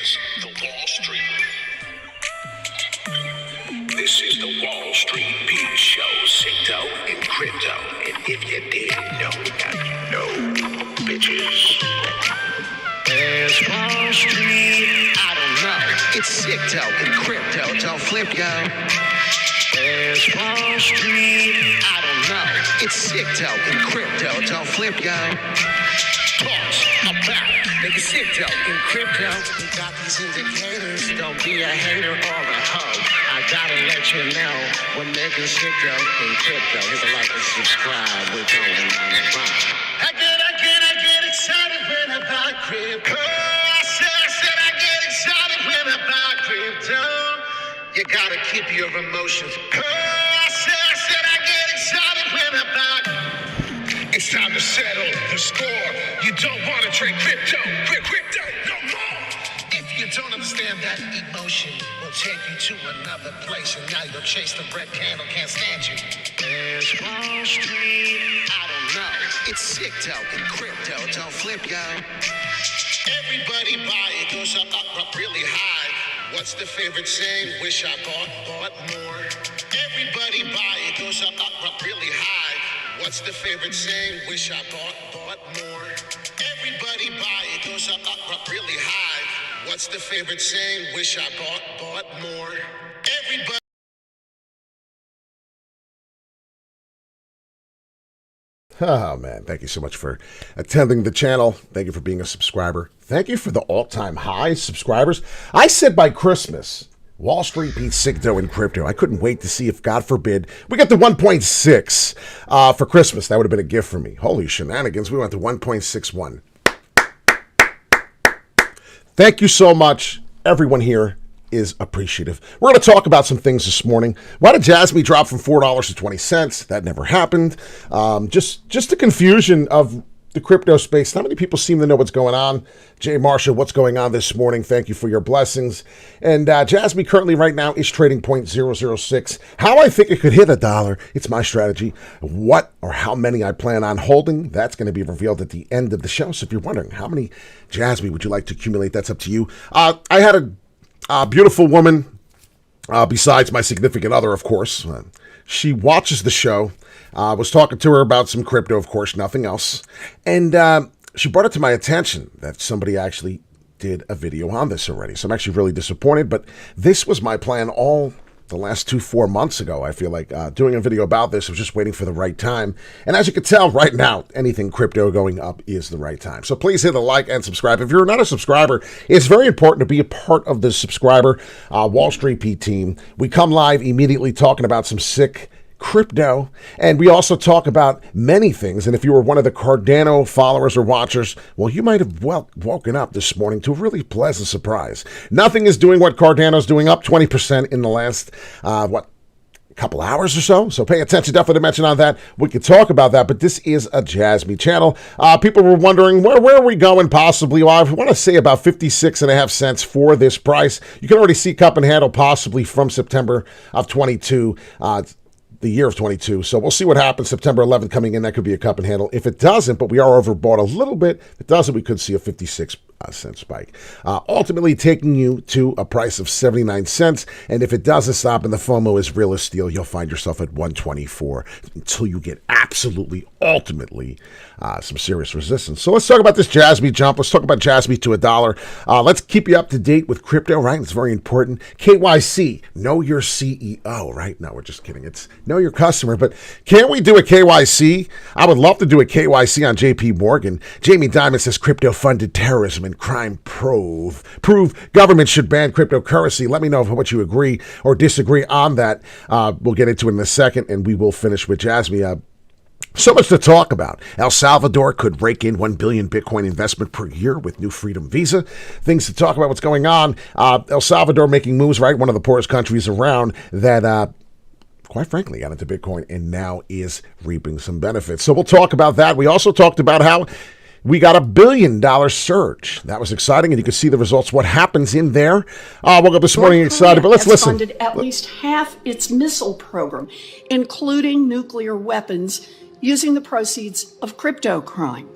is the Wall Street. This is the Wall Street Beat Show, Crypto and Crypto. And if you didn't know, now you know, bitches. There's Wall Street, I don't know. It's Crypto and Crypto, don't flip, yo. There's Wall Street, I don't know. It's Crypto and Crypto, don't flip, yo. Pause, I'm back. Nigga, Crypto and Crypto. We got these indicators, don't be a hater or a hoe. I gotta let you know, we're making Crypto and Crypto. Hit the like and subscribe, we're going on the run. I get excited when I buy crypto. I said I get excited when I buy crypto. You gotta keep your emotions. I said I get excited when I buy. It's time to settle the score. You don't want to trade crypto no more. If you don't understand that emotion, will take you to another place, and now you'll chase the red candle. Can't stand you. There's Wall Street. I don't know. It's Crypto and Crypto. Don't flip, yo. Everybody buy it, goes up really high. What's the favorite saying? Wish I bought more. Everybody buy it, goes up really high. What's the favorite saying? Wish I bought more. Everybody buy it, goes up really high. What's the favorite saying? Wish I bought more. Everybody. Oh, man. Thank you so much for attending the channel. Thank you for being a subscriber. Thank you for the all-time high subscribers. I said by Christmas, Wall Street beats Crypto and Crypto. I couldn't wait to see if, God forbid, we got to 1.6 for Christmas. That would have been a gift for me. Holy shenanigans. We went to 1.61. Thank you so much. Everyone here is appreciative. We're going to talk about some things this morning. Why did Jasmy drop from $4 to 20 cents? That never happened. Just the confusion of the crypto space. Not many people seem to know what's going on. Jay Marshall, what's going on this morning? Thank you for your blessings. And Jasmy currently right now is trading 0.006. How I think it could hit $1, it's my strategy. What or how many I plan on holding, that's going to be revealed at the end of the show. So if you're wondering how many Jasmy would you like to accumulate, that's up to you. I had a beautiful woman, besides my significant other, of course. She watches the show. Was talking to her about some crypto, of course, nothing else. And she brought it to my attention that somebody actually did a video on this already. So I'm actually really disappointed. But this was my plan all the last 4 months ago. I feel like doing a video about this. I was just waiting for the right time. And as you can tell right now, anything crypto going up is the right time. So please hit the like and subscribe. If you're not a subscriber, it's very important to be a part of the subscriber Wall Street P team. We come live immediately talking about some sick crypto, and we also talk about many things. And if you were one of the Cardano followers or watchers, well, you might have woken up this morning to a really pleasant surprise. Nothing is doing what Cardano's doing, up 20% in the last couple hours or so. So pay attention, definitely to mention on that. We could talk about that, but this is a Jasmy channel. People were wondering, where are we going possibly? Well, I want to say about 56.5 cents for this price. You can already see cup and handle possibly from September of 22. The year of 22. So we'll see what happens. September 11th coming in, that could be a cup and handle. If it doesn't, but we are overbought a little bit, if it doesn't, we could see a 56 cent spike. Ultimately taking you to a price of 79 cents. And if it doesn't stop and the FOMO is real as steel, you'll find yourself at 124 until you get absolutely, ultimately, some serious resistance. So let's talk about this Jasmy jump. Let's talk about Jasmy to $1. Let's keep you up to date with crypto, right? It's very important. KYC, know your CEO, right? No, we're just kidding. It's know your customer. But can't we do a KYC? I would love to do a KYC on JP Morgan. Jamie Dimon says crypto-funded terrorism and crime prove government should ban cryptocurrency. Let me know what you agree or disagree on that. We'll get into it in a second, and we will finish with Jasmy. So much to talk about. El Salvador could rake in 1 billion Bitcoin investment per year with new Freedom Visa. Things to talk about, what's going on. El Salvador making moves, right? One of the poorest countries around that quite frankly, got into Bitcoin and now is reaping some benefits. So we'll talk about that. We also talked about how we got $1 billion surge. That was exciting, and you can see the results. What happens in there? Woke up this morning excited, but let's listen. Funded at least half its missile program, including nuclear weapons, using the proceeds of crypto crime.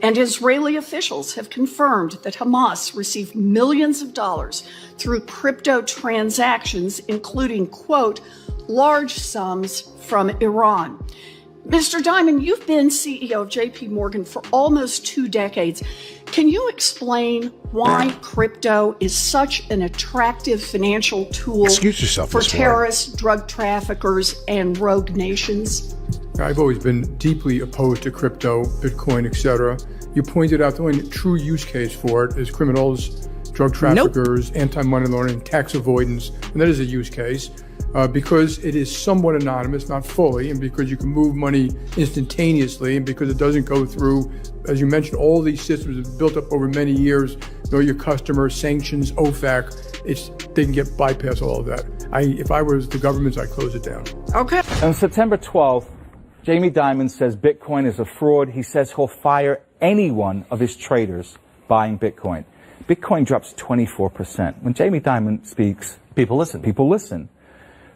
And Israeli officials have confirmed that Hamas received millions of dollars through crypto transactions, including, quote, large sums from Iran. Mr. Diamond, you've been CEO of JP Morgan for almost 2 decades. Can you explain why crypto is such an attractive financial tool for terrorists, drug traffickers, and rogue nations? I've always been deeply opposed to crypto, Bitcoin, etc. You pointed out the only true use case for it is criminals, drug traffickers, anti-money laundering, tax avoidance, and that is a use case. Because it is somewhat anonymous, not fully, and because you can move money instantaneously, and because it doesn't go through, as you mentioned, all these systems have built up over many years, know your customers, sanctions, OFAC, they can bypass all of that. If I was the government, I'd close it down. Okay. On September 12th, Jamie Dimon says Bitcoin is a fraud. He says he'll fire any one of his traders buying Bitcoin. Bitcoin drops 24%. When Jamie Dimon speaks, people listen.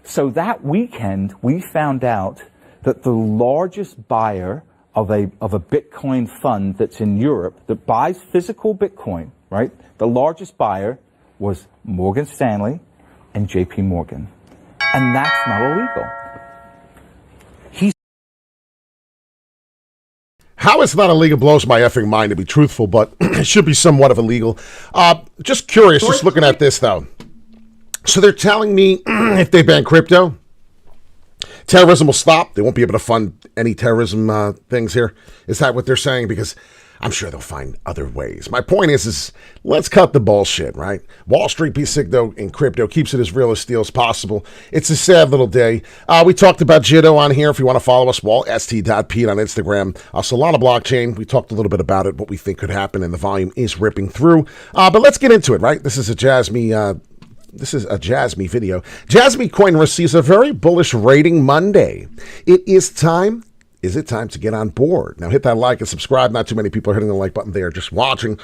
So that weekend, we found out that the largest buyer of a Bitcoin fund that's in Europe that buys physical Bitcoin, right? The largest buyer was Morgan Stanley and JP Morgan. And that's not illegal. How it's not illegal blows my effing mind, to be truthful, but it should be somewhat of illegal. Just curious, just looking at this, though. So they're telling me if they ban crypto, terrorism will stop. They won't be able to fund any terrorism things here. Is that what they're saying? Because I'm sure they'll find other ways. My point is let's cut the bullshit, right? Wall Street be sick, though, in crypto keeps it as real as steel as possible. It's a sad little day. We talked about Jitto on here. If you want to follow us, st.pete on Instagram. Solana blockchain, we talked a little bit about it, what we think could happen, and the volume is ripping through. But let's get into it, right? This is a Jasmy video. Jasmy coin receives a very bullish rating Monday. Is it time to get on board? Now hit that like and subscribe. Not too many people are hitting the like button. They are just watching.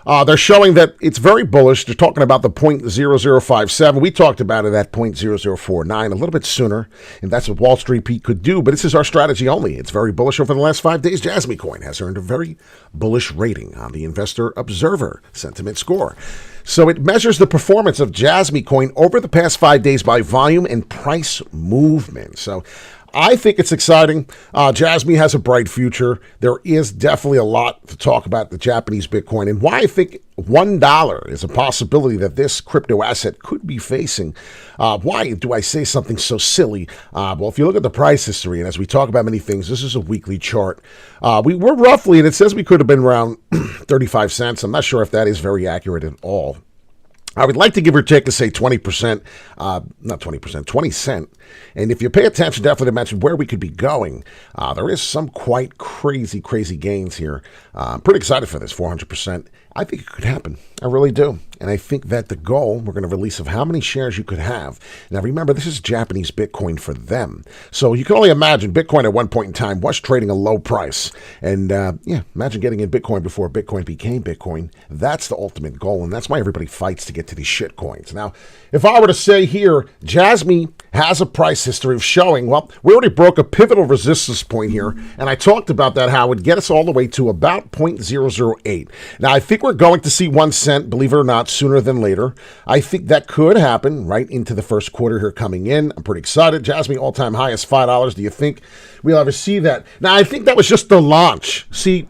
They're showing that it's very bullish. They're talking about the 0.0057. We talked about it at 0.0049 a little bit sooner, and that's what Wall Street Pete could do. But this is our strategy only. It's very bullish over the last 5 days. Jasmy coin has earned a very bullish rating on the Investor Observer Sentiment Score. So it measures the performance of Jasmy coin over the past 5 days by volume and price movement. So I think it's exciting. Jasmy has a bright future. There is definitely a lot to talk about the Japanese Bitcoin and why I think $1 is a possibility that this crypto asset could be facing. Why do I say something so silly? Well, if you look at the price history, and as we talk about many things, this is a weekly chart. We're roughly, and it says we could have been around 35 cents. I'm not sure if that is very accurate at all. I would like to give or take to say 20%, not 20%, 20 cent. And if you pay attention, definitely to mention where we could be going. There is some quite crazy gains here. I'm pretty excited for this, 400%. I think it could happen. I really do. And I think that the goal, we're going to release of how many shares you could have. Now, remember, this is Japanese Bitcoin for them. So you can only imagine Bitcoin at one point in time was trading a low price. And imagine getting in Bitcoin before Bitcoin became Bitcoin. That's the ultimate goal. And that's why everybody fights to get to these shit coins. Now, if I were to say here, Jasmy has a price history of showing, well, we already broke a pivotal resistance point here. And I talked about that, how it would get us all the way to about 0.008. Now, I think we're going to see 1 cent, believe it or not, sooner than later. I think that could happen right into the first quarter here coming in. I'm pretty excited. Jasmy all-time high is $5. Do you think we'll ever see that? Now, I think that was just the launch. See,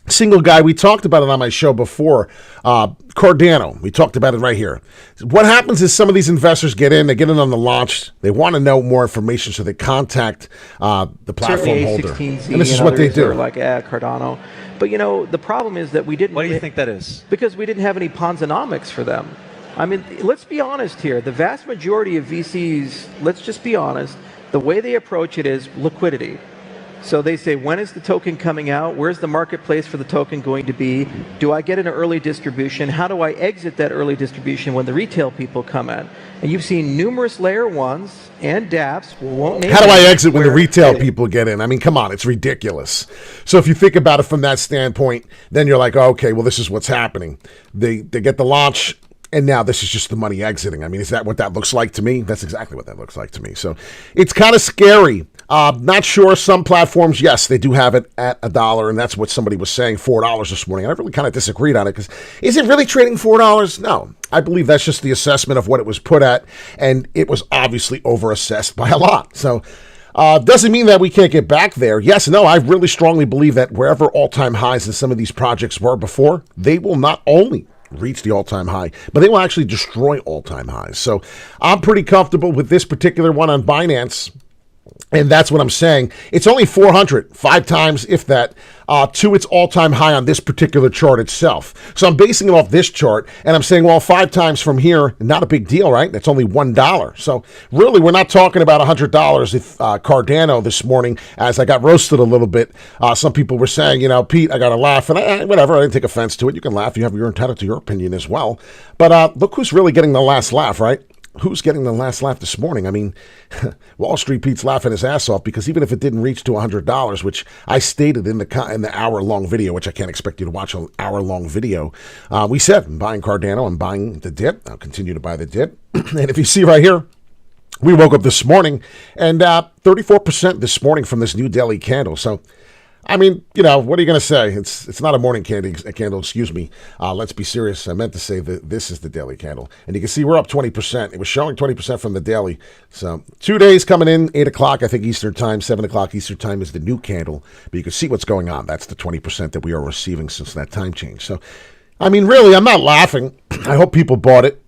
single guy, we talked about it on my show before. Cardano, we talked about it right here. What happens is some of these investors get in, they get in on the launch, they want to know more information, so they contact the platform holder. And this is what they do. Like Cardano. But, you know, the problem is that we didn't... Why do you think that is? Because we didn't have any Ponzonomics for them. I mean, let's be honest here. The vast majority of VCs, let's just be honest, the way they approach it is liquidity. So they say, when is the token coming out? Where's the marketplace for the token going to be? Do I get an early distribution? How do I exit that early distribution when the retail people come in? And you've seen numerous layer ones and dApps. How do I exit when the retail people get in? I mean, come on, it's ridiculous. So if you think about it from that standpoint, then you're like, oh, okay, well, this is what's happening. They get the launch. And now this is just the money exiting. I mean, is that what that looks like to me? That's exactly what that looks like to me. So it's kind of scary Not sure. Some platforms, yes, they do have it at $1, and that's what somebody was saying, $4 this morning. And I really kind of disagreed on it because is it really trading $4? No. I believe that's just the assessment of what it was put at, and it was obviously overassessed by a lot. So doesn't mean that we can't get back there. Yes, no, I really strongly believe that wherever all-time highs in some of these projects were before, they will not only reach the all-time high, but they will actually destroy all-time highs. So I'm pretty comfortable with this particular one on Binance. And that's what I'm saying. It's only 400, 5 times, if that, to its all-time high on this particular chart itself. So I'm basing it off this chart, and I'm saying, well, 5 times from here, not a big deal, right? That's only $1. So really, we're not talking about $100 if Cardano this morning, as I got roasted a little bit. Some people were saying, Pete, I got to laugh. And whatever, I didn't take offense to it. You can laugh. You're entitled to your opinion as well. But look who's really getting the last laugh, right? Who's getting the last laugh this morning? I mean, Wall Street Pete's laughing his ass off because even if it didn't reach to $100, which I stated in the hour-long video, which I can't expect you to watch an hour-long video, we said, I'm buying Cardano, I'm buying the dip, I'll continue to buy the dip. And if you see right here, we woke up this morning and 34% this morning from this new daily candle. So, I mean, what are you going to say? It's not a morning candle, excuse me. Let's be serious. I meant to say that this is the daily candle. And you can see we're up 20%. It was showing 20% from the daily. So 2 days coming in, 8 o'clock, I think, Eastern time, 7 o'clock Eastern time is the new candle. But you can see what's going on. That's the 20% that we are receiving since that time change. So, I mean, really, I'm not laughing. I hope people bought it.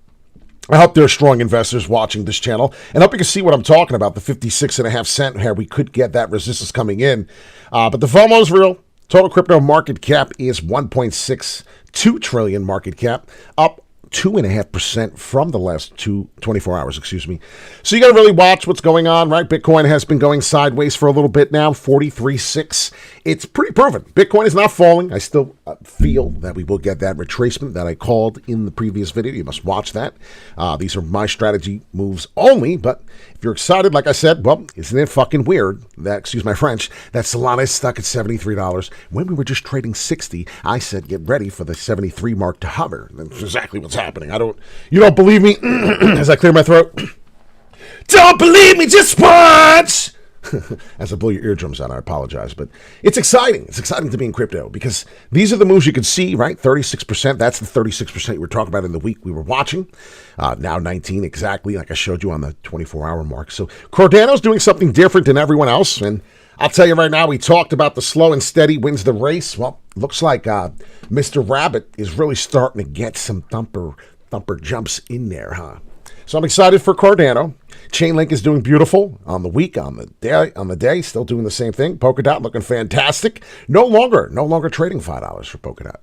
I hope there are strong investors watching this channel, and I hope you can see what I'm talking about, the 56.5 cent where we could get that resistance coming in. But the FOMO is real. Total crypto market cap is 1.62 trillion market cap, up 2.5% from the last 24 hours, excuse me. So you got to really watch what's going on, right? Bitcoin has been going sideways for a little bit now, 43.6. It's pretty proven. Bitcoin is not falling. I still feel that we will get that retracement that I called in the previous video. You must watch that. These are my strategy moves only, but if you're excited, like I said, well, isn't it fucking weird that, excuse my French, that Solana is stuck at $73 when we were just trading 60. I said, get ready for the 73 mark to hover. That's exactly what's happening. You don't believe me? As I clear my throat. Don't believe me, just watch! As I blow your eardrums out, I apologize. But it's exciting. It's exciting to be in crypto because these are the moves you can see, right? 36%. That's the 36% you were talking about in the week we were watching. Now 19 exactly, like I showed you on the 24-hour mark. So Cardano's doing something different than everyone else. And I'll tell you right now, we talked about the slow and steady wins the race. Well, looks like Mr. Rabbit is really starting to get some thumper jumps in there, huh? So I'm excited for Cardano. Chainlink is doing beautiful on the week, on the day, still doing the same thing. Polkadot looking fantastic. No longer trading $5 for Polkadot.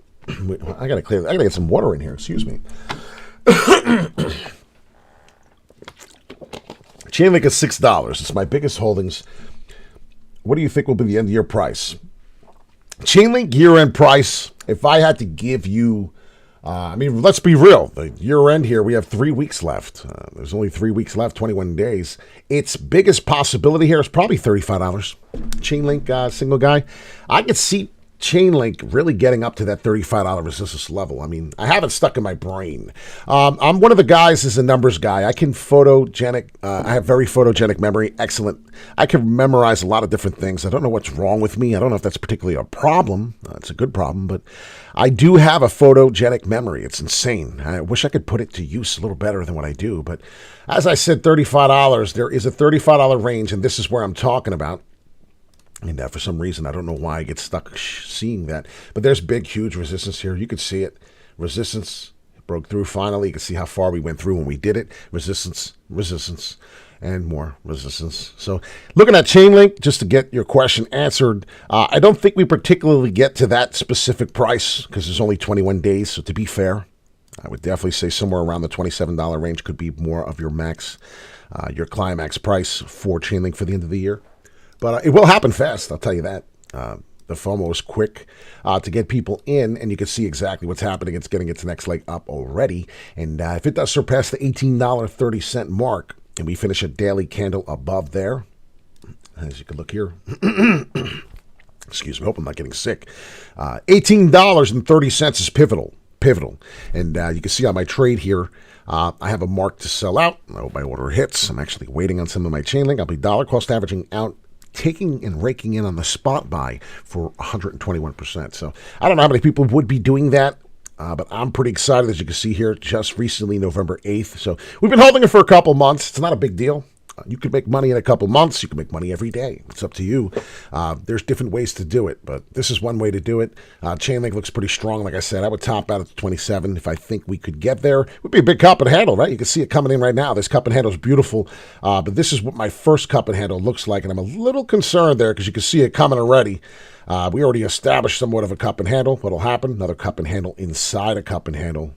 I gotta get some water in here. Excuse me. Chainlink is $6. It's my biggest holdings. What do you think will be the end of year price? Chainlink year-end price. If I had to give you. Let's be real. The year end here, we have 3 weeks left. There's only 3 weeks left, 21 days. Its biggest possibility here is probably $35. Chainlink, single guy. I could see Chainlink really getting up to that $35 resistance level. I mean, I have it stuck in my brain. I'm one of the guys as a numbers guy. I can I have very photogenic memory. Excellent. I can memorize a lot of different things. I don't know what's wrong with me. I don't know if that's particularly a problem. It's a good problem, but I do have a photogenic memory. It's insane. I wish I could put it to use a little better than what I do. But as I said, $35, there is a $35 range, and this is where I'm talking about. And for some reason, I don't know why I get stuck seeing that. But there's big, huge resistance here. You can see it. Resistance broke through finally. You can see how far we went through when we did it. Resistance, and more resistance. So looking at Chainlink, just to get your question answered, I don't think we particularly get to that specific price because there's only 21 days. So to be fair, I would definitely say somewhere around the $27 range could be more of your max, your climax price for Chainlink for the end of the year. But it will happen fast, I'll tell you that. The FOMO is quick to get people in, and you can see exactly what's happening. It's getting its next leg up already. And if it does surpass the $18.30 mark, and we finish a daily candle above there, as you can look here. Excuse me, I hope I'm not getting sick. $18.30 is pivotal. And you can see on my trade here, I have a mark to sell out. I hope my order hits. I'm actually waiting on some of my Chainlink. I'll be dollar cost averaging out taking and raking in on the spot buy for 121%. So I don't know how many people would be doing that. But I'm pretty excited, as you can see here, just recently, November 8th. So we've been holding it for a couple months. It's not a big deal. You can make money in a couple months. You can make money every day. It's up to you. There's different ways to do it, but this is one way to do it. Chainlink looks pretty strong. Like I said, I would top out at 27 if I think we could get there. It would be a big cup and handle, right? You can see it coming in right now. This cup and handle is beautiful, but this is what my first cup and handle looks like, and I'm a little concerned there because you can see it coming already. We already established somewhat of a cup and handle. What'll happen? Another cup and handle inside a cup and handle.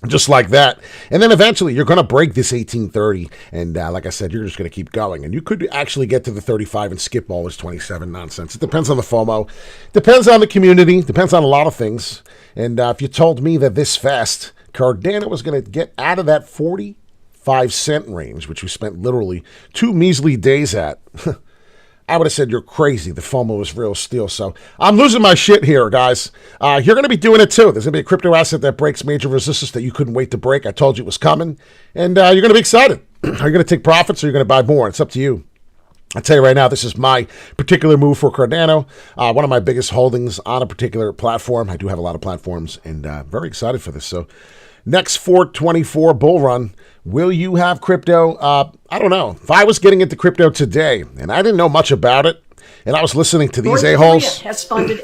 Just like that. And then eventually you're going to break this 1830. And like I said, you're just going to keep going. And you could actually get to the 35 and skip all this 27 nonsense. It depends on the FOMO. Depends on the community. Depends on a lot of things. And if you told me that this fast, Cardano was going to get out of that 45-cent range, which we spent literally 2 measly days at, I would have said you're crazy. The FOMO is real steel. So I'm losing my shit here, guys. You're going to be doing it too. There's going to be a crypto asset that breaks major resistance that you couldn't wait to break. I told you it was coming. And you're going to be excited. Are you going to take profits or are you going to buy more? It's up to you. I'll tell you right now, this is my particular move for Cardano. One of my biggest holdings on a particular platform. I do have a lot of platforms and very excited for this. So next 424 bull run. Will you have crypto? I don't know. If I was getting into crypto today and I didn't know much about it, and I was listening to these a-holes,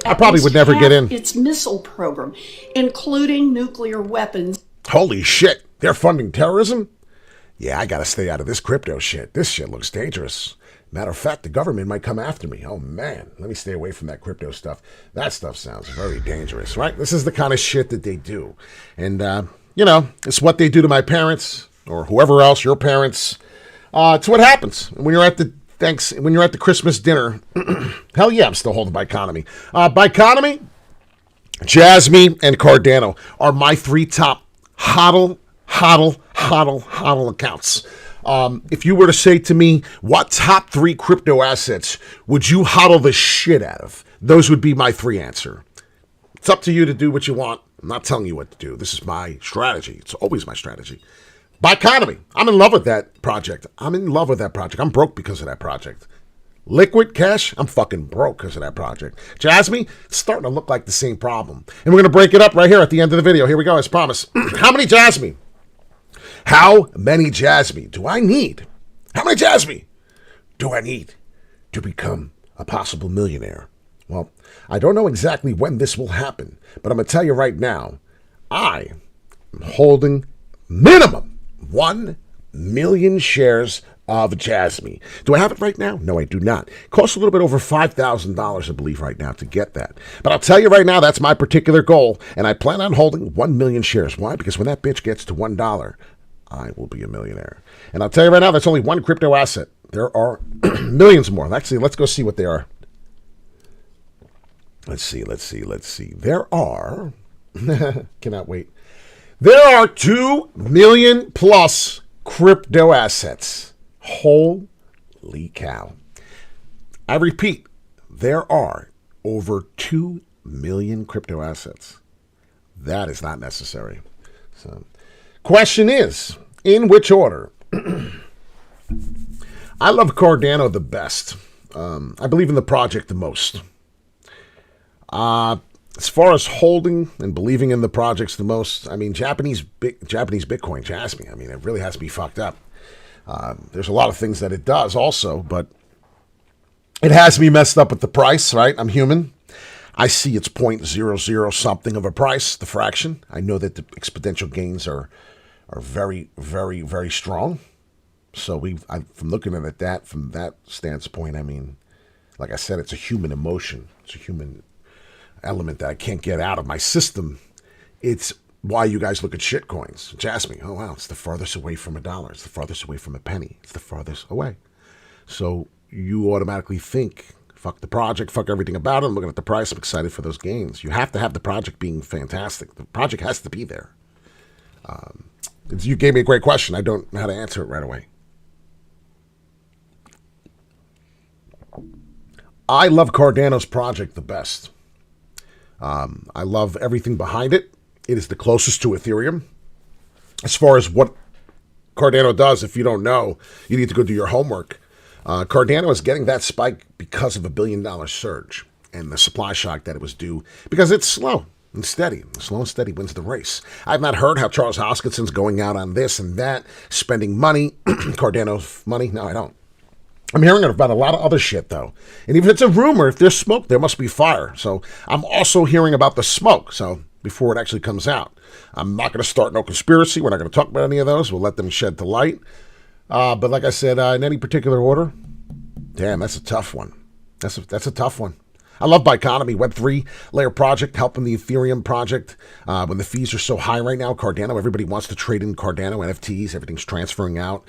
I probably would never get in. Its missile program, including nuclear weapons. Holy shit. They're funding terrorism? Yeah, I got to stay out of this crypto shit. This shit looks dangerous. Matter of fact, the government might come after me. Oh, man. Let me stay away from that crypto stuff. That stuff sounds very dangerous, right? This is the kind of shit that they do. And, it's what they do to my parents or whoever else, your parents. It's what happens when you're at the Christmas dinner. Hell yeah, I'm still holding Biconomy. Biconomy, Jasmy, and Cardano are my 3 top hodl accounts. If you were to say to me, what top 3 crypto assets would you hodl the shit out of? Those would be my 3 answer. It's up to you to do what you want. I'm not telling you what to do. This is my strategy. It's always my strategy. Biconomy. I'm in love with that project. I'm broke because of that project. Liquid cash. I'm fucking broke because of that project. Jasmy, it's starting to look like the same problem. And we're going to break it up right here at the end of the video. Here we go, as promised. How many Jasmy? How many Jasmy do I need? How many Jasmy do I need to become a possible millionaire? Well, I don't know exactly when this will happen, but I'm going to tell you right now, I am holding minimum 1 million shares of Jasmy. Do I have it right now? No, I do not. It costs a little bit over $5,000, I believe, right now to get that. But I'll tell you right now, that's my particular goal, and I plan on holding 1 million shares. Why? Because when that bitch gets to $1, I will be a millionaire. And I'll tell you right now, that's only one crypto asset. There are millions more. Actually, let's go see what they are. Let's see. There are, cannot wait. There are 2 million plus crypto assets. Holy cow. I repeat, there are over 2 million crypto assets. That is not necessary. So, question is, in which order? I love Cardano the best. I believe in the project the most. As far as holding and believing in the projects the most, I mean, Japanese Bitcoin, Jasmy, I mean, it really has to be fucked up. There's a lot of things that it does also, but it has me messed up with the price, right? I'm human. I see it's 0.00 something of a price, the fraction. I know that the exponential gains are very, very, very strong. So from looking at that from that standpoint, I mean, like I said, it's a human emotion. It's a human element that I can't get out of my system. It's why you guys look at shit coins. Jasmy, oh wow, it's the farthest away from $1. It's the farthest away from a penny. It's the farthest away. So you automatically think, fuck the project, fuck everything about it. I'm looking at the price. I'm excited for those gains. You have to have the project being fantastic. The project has to be there. You gave me a great question. I don't know how to answer it right away. I love Cardano's project the best. I love everything behind it. It is the closest to Ethereum. As far as what Cardano does, if you don't know, you need to go do your homework. Cardano is getting that spike because of a $1 billion surge and the supply shock that it was due because it's slow and steady. Slow and steady wins the race. I've not heard how Charles Hoskinson's going out on this and that, spending money, Cardano's money. No, I don't. I'm hearing about a lot of other shit, though. And even if it's a rumor, if there's smoke, there must be fire. So I'm also hearing about the smoke, so before it actually comes out. I'm not going to start no conspiracy. We're not going to talk about any of those. We'll let them shed to light. But like I said, in any particular order, damn, that's a tough one. That's a tough one. I love Biconomy, Web3 layer project, helping the Ethereum project. When the fees are so high right now, Cardano, everybody wants to trade in Cardano, NFTs, everything's transferring out.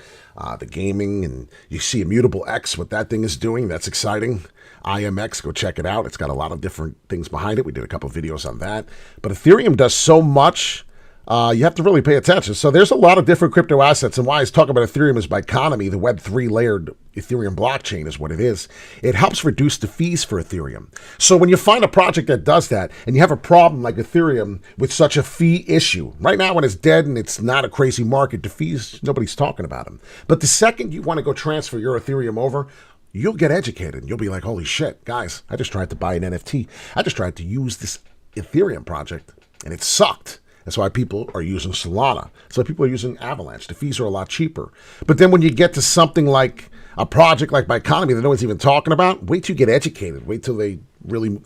The gaming, and you see Immutable X, what that thing is doing, that's exciting. IMX, go check it out. It's got a lot of different things behind it. We did a couple of videos on that. But Ethereum does so much, you have to really pay attention. So there's a lot of different crypto assets, and why I was talking about Ethereum is Biconomy, the Web3 layered Ethereum blockchain is what it is. It helps reduce the fees for Ethereum. So when you find a project that does that, and you have a problem like Ethereum with such a fee issue, right now when it's dead and it's not a crazy market, the fees, nobody's talking about them. But the second you want to go transfer your Ethereum over, you'll get educated. You'll be like, holy shit, guys, I just tried to buy an NFT. I just tried to use this Ethereum project, and it sucked. That's why people are using Solana. That's why people are using Avalanche. The fees are a lot cheaper. But then when you get to something like a project like Biconomy that no one's even talking about, wait till you get educated. Wait till they really...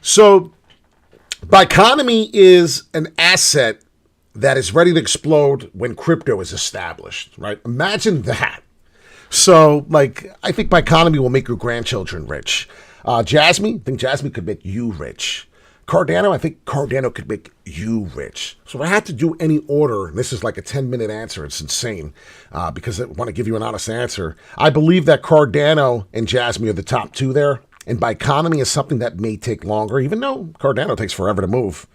So Biconomy is an asset that is ready to explode when crypto is established, right? Imagine that. So, I think Biconomy will make your grandchildren rich. Jasmy, I think Jasmy could make you rich. Cardano, I think Cardano could make you rich. So if I had to do any order, and this is like a 10-minute answer, it's insane, because I want to give you an honest answer. I believe that Cardano and Jasmy are the top two there, and Biconomy is something that may take longer, even though Cardano takes forever to move.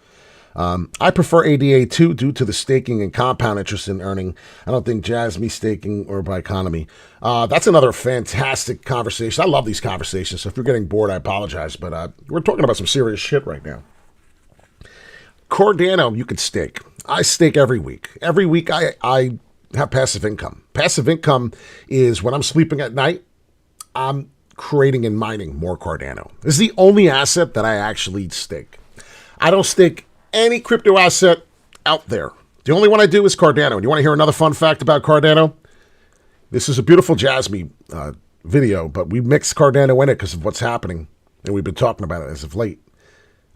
I prefer ADA2 due to the staking and compound interest in earning. I don't think Jasmy staking or Biconomy. That's another fantastic conversation. I love these conversations. So if you're getting bored, I apologize. But we're talking about some serious shit right now. Cardano, you can stake. I stake every week. Every week I have passive income. Passive income is when I'm sleeping at night, I'm creating and mining more Cardano. This is the only asset that I actually stake. I don't stake any crypto asset out there. The only one I do is Cardano. And you want to hear another fun fact about Cardano? This is a beautiful Jasmy video, but we mixed Cardano in it because of what's happening. And we've been talking about it as of late.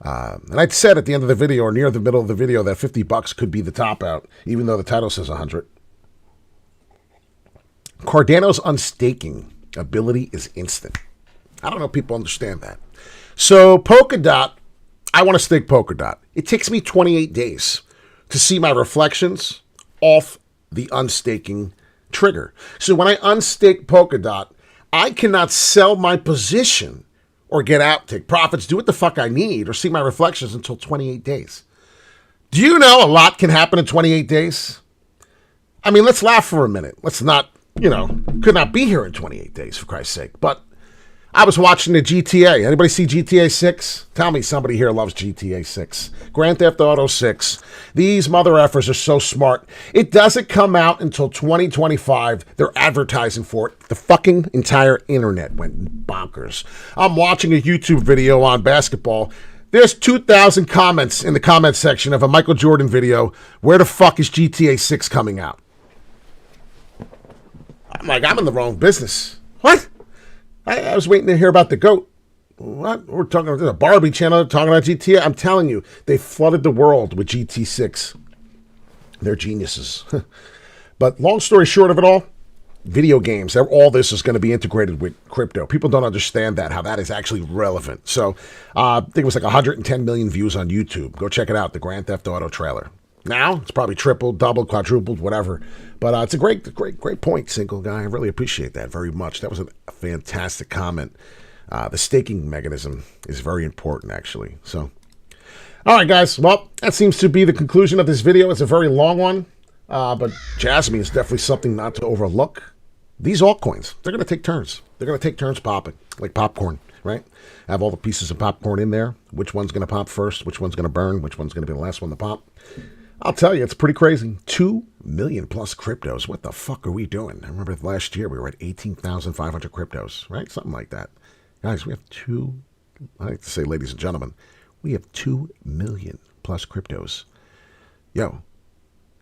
And I said at the end of the video, or near the middle of the video, that $50 could be the top out, even though the title says 100. Cardano's unstaking ability is instant. I don't know if people understand that. So Polkadot, I want to stake Polkadot. It takes me 28 days to see my reflections off the unstaking trigger. So when I unstake Polkadot, I cannot sell my position or get out, take profits, do what the fuck I need, or see my reflections until 28 days. Do you know a lot can happen in 28 days? I mean, let's laugh for a minute. Let's not, could not be here in 28 days, for Christ's sake. But I was watching the GTA. Anybody see GTA 6? Tell me somebody here loves GTA 6. Grand Theft Auto 6. These mother effers are so smart. It doesn't come out until 2025. They're advertising for it. The fucking entire internet went bonkers. I'm watching a YouTube video on basketball. There's 2,000 comments in the comment section of a Michael Jordan video. Where the fuck is GTA 6 coming out? I'm like, I'm in the wrong business. What? I was waiting to hear about the GOAT. What? We're talking about a Barbie channel talking about GTA. I'm telling you, they flooded the world with GT6. They're geniuses. But long story short of it all, video games, all this is going to be integrated with crypto. People don't understand that, how that is actually relevant. So I think it was like 110 million views on YouTube. Go check it out, the Grand Theft Auto trailer. Now, it's probably tripled, doubled, quadrupled, whatever. But it's a great point, single guy. I really appreciate that very much. That was a fantastic comment. The staking mechanism is very important, actually. So, all right, guys. Well, that seems to be the conclusion of this video. It's a very long one. But Jasmy is definitely something not to overlook. These altcoins, they're going to take turns. They're going to take turns popping, like popcorn, right? Have all the pieces of popcorn in there. Which one's going to pop first? Which one's going to burn? Which one's going to be the last one to pop? I'll tell you, it's pretty crazy. 2 million plus cryptos. What the fuck are we doing? I remember last year we were at 18,500 cryptos, right? Something like that. Guys, we have I like to say, ladies and gentlemen, we have 2 million plus cryptos. Yo,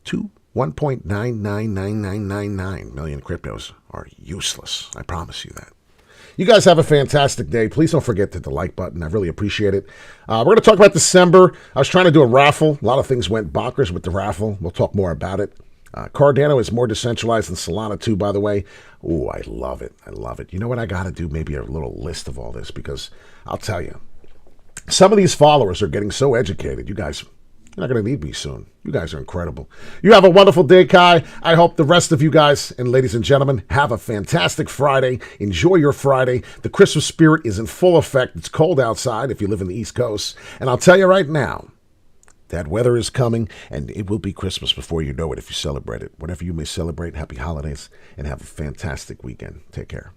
1.999999 million cryptos are useless. I promise you that. You guys have a fantastic day. Please don't forget to hit the like button. I really appreciate it. We're going to talk about December. I was trying to do a raffle. A lot of things went bonkers with the raffle. We'll talk more about it. Cardano is more decentralized than Solana too, by the way. Oh, I love it. I love it. You know what I got to do? Maybe a little list of all this, because I'll tell you, some of these followers are getting so educated. You guys, you're not going to need me soon. You guys are incredible. You have a wonderful day, Kai. I hope the rest of you guys and ladies and gentlemen have a fantastic Friday. Enjoy your Friday. The Christmas spirit is in full effect. It's cold outside if you live in the East Coast. And I'll tell you right now, that weather is coming, and it will be Christmas before you know it if you celebrate it. Whatever you may celebrate, happy holidays, and have a fantastic weekend. Take care.